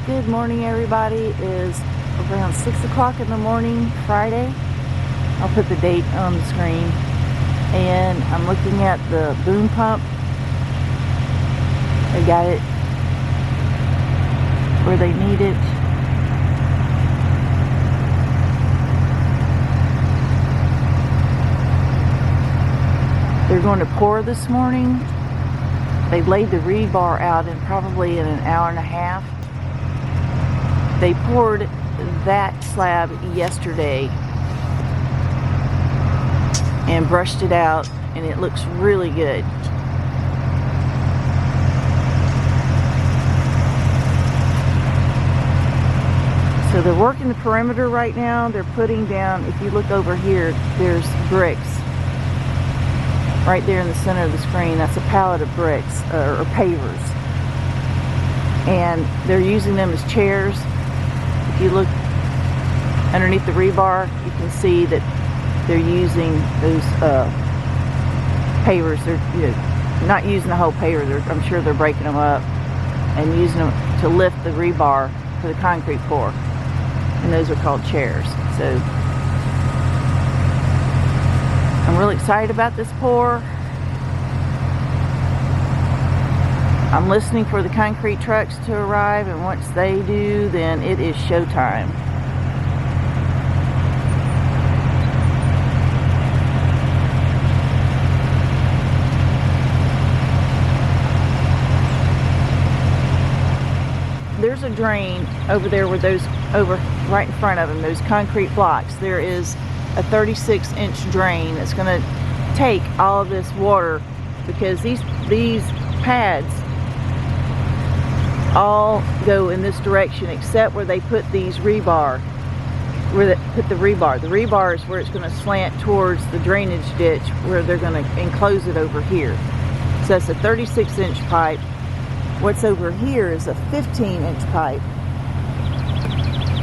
Good morning, everybody. It is around 6 o'clock in the morning, Friday. I'll put the date on the screen. And I'm looking at the boom pump. They got it where they need it. They're going to pour this morning. They laid the rebar out probably in an hour and a half. They poured that slab yesterday and brushed it out, and it looks really good. So they're working the perimeter right now. They're putting down, if you look over here, there's bricks. Right there in the center of the screen, that's a pallet of bricks, or pavers. And they're using them as chairs. If you look underneath the rebar, you can see that they're using those pavers. They're not using the whole paver. I'm sure they're breaking them up and using them to lift the rebar for the concrete pour. And those are called chairs. So I'm really excited about this pour. I'm listening for the concrete trucks to arrive, and once they do, then it is showtime. There's a drain over there where those, over right in front of them, those concrete blocks. There is a 36-inch drain that's going to take all of this water, because these pads all go in this direction except where they put these rebar, where they put the rebar. The rebar is where it's going to slant towards the drainage ditch, where they're going to enclose it over here. So that's a 36-inch pipe. What's over here is a 15-inch pipe,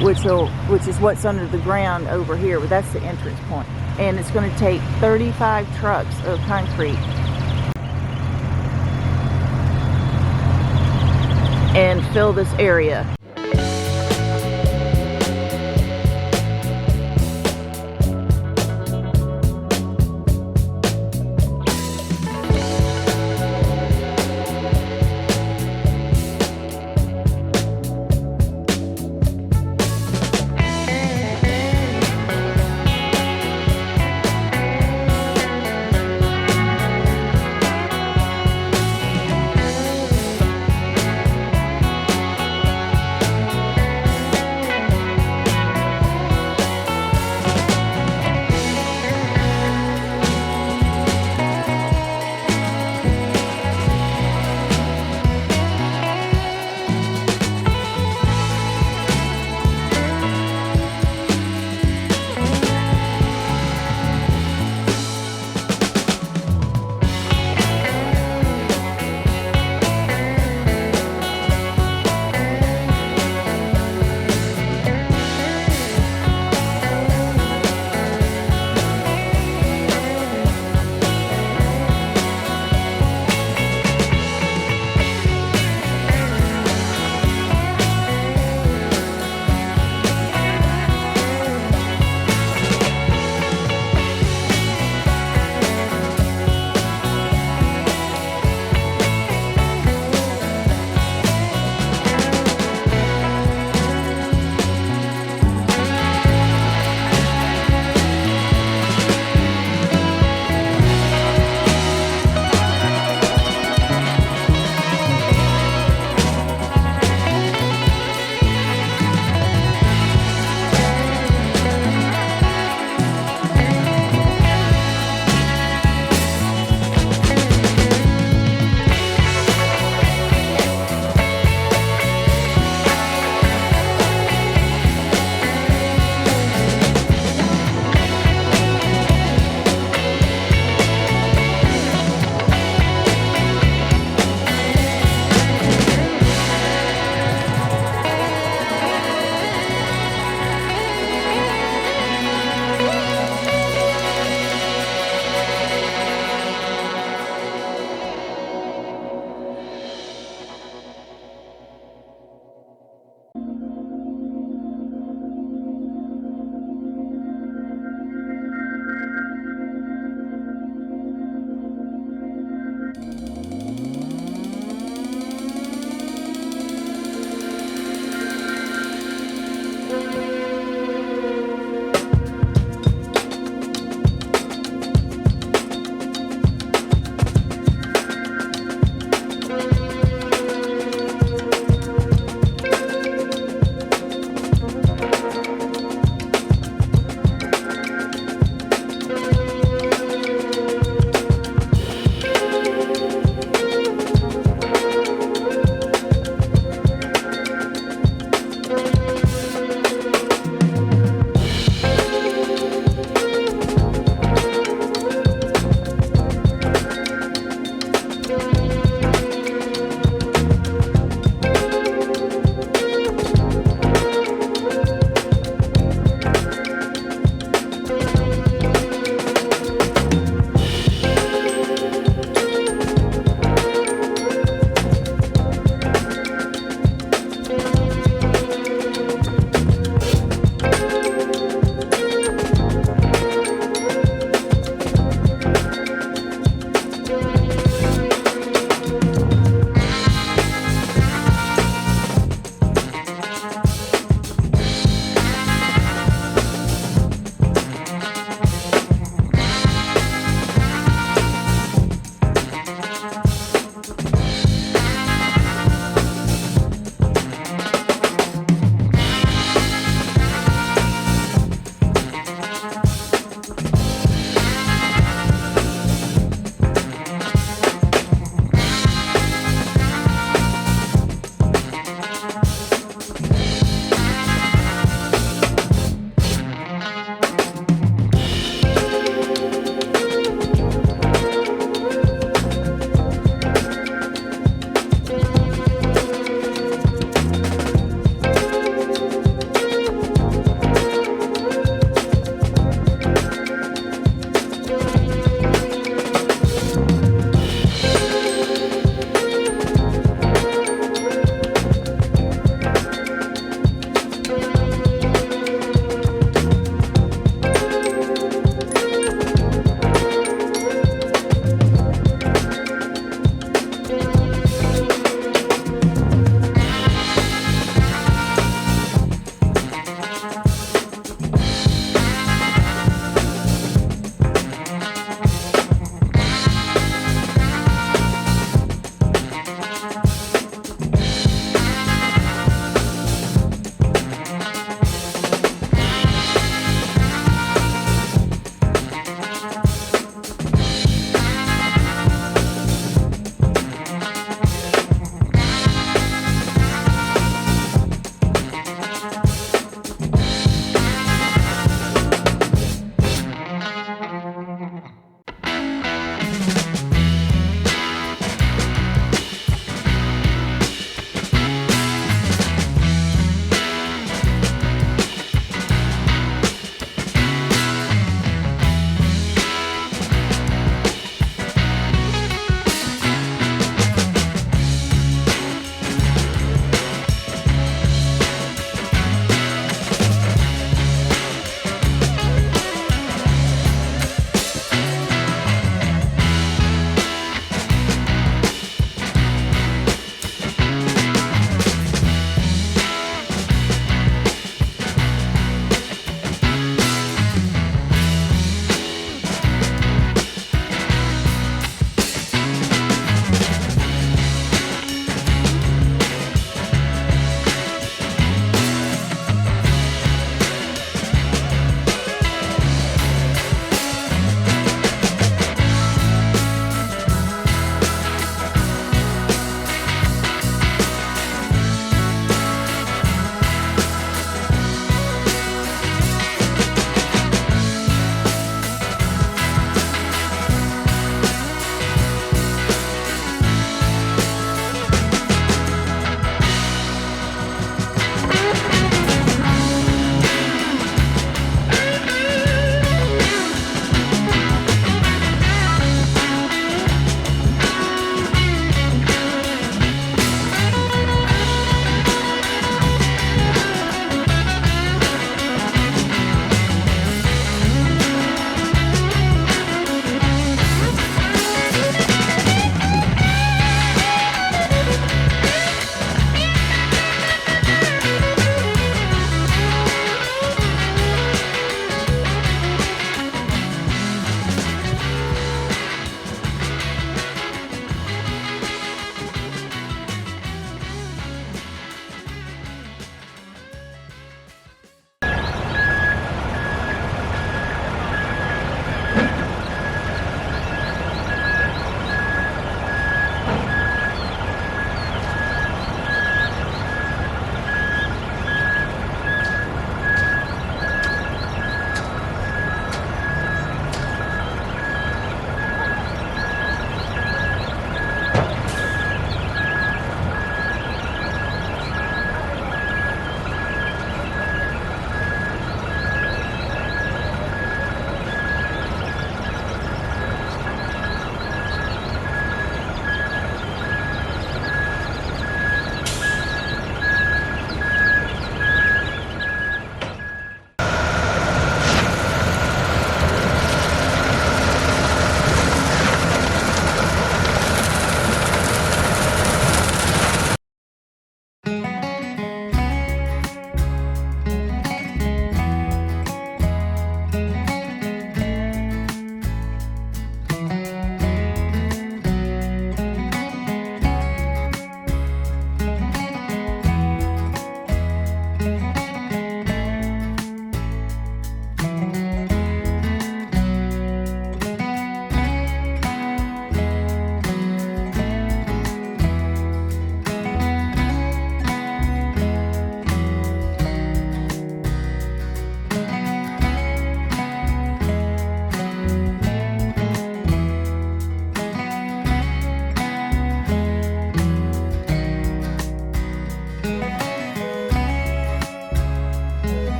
which is what's under the ground over here, but that's the entrance point. And it's going to take 35 trucks of concrete and fill this area.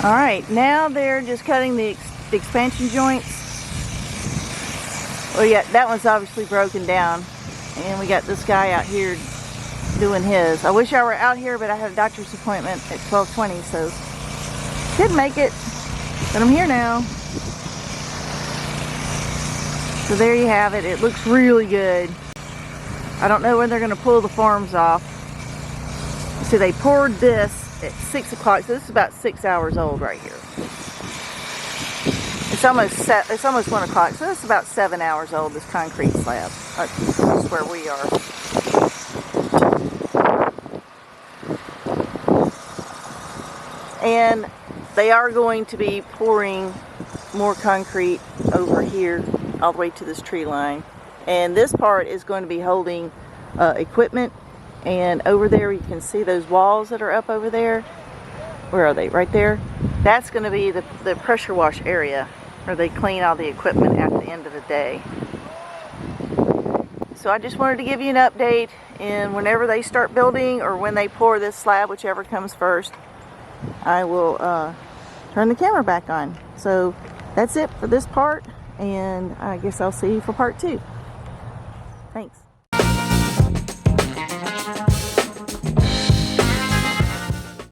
All right, now they're just cutting the expansion joints. Well, yeah, that one's obviously broken down. And we got this guy out here doing his. I wish I were out here, but I had a doctor's appointment at 12:20, so didn't make it. But I'm here now. So there you have it. It looks really good. I don't know when they're going to pull the forms off. So they poured this at 6 o'clock. So this is about 6 hours old right here. It's almost 1 o'clock. So it's about 7 hours old, this concrete slab. That's where we are. And they are going to be pouring more concrete over here all the way to this tree line. And this part is going to be holding equipment. And over there you can see those walls that are up over there. Where are they? Right there. That's going to be the pressure wash area where they clean all the equipment at the end of the day. So I just wanted to give you an update, and whenever they start building or when they pour this slab, whichever comes first, I will turn the camera back on. So that's it for this part, and I guess I'll see you for part 2. Thanks.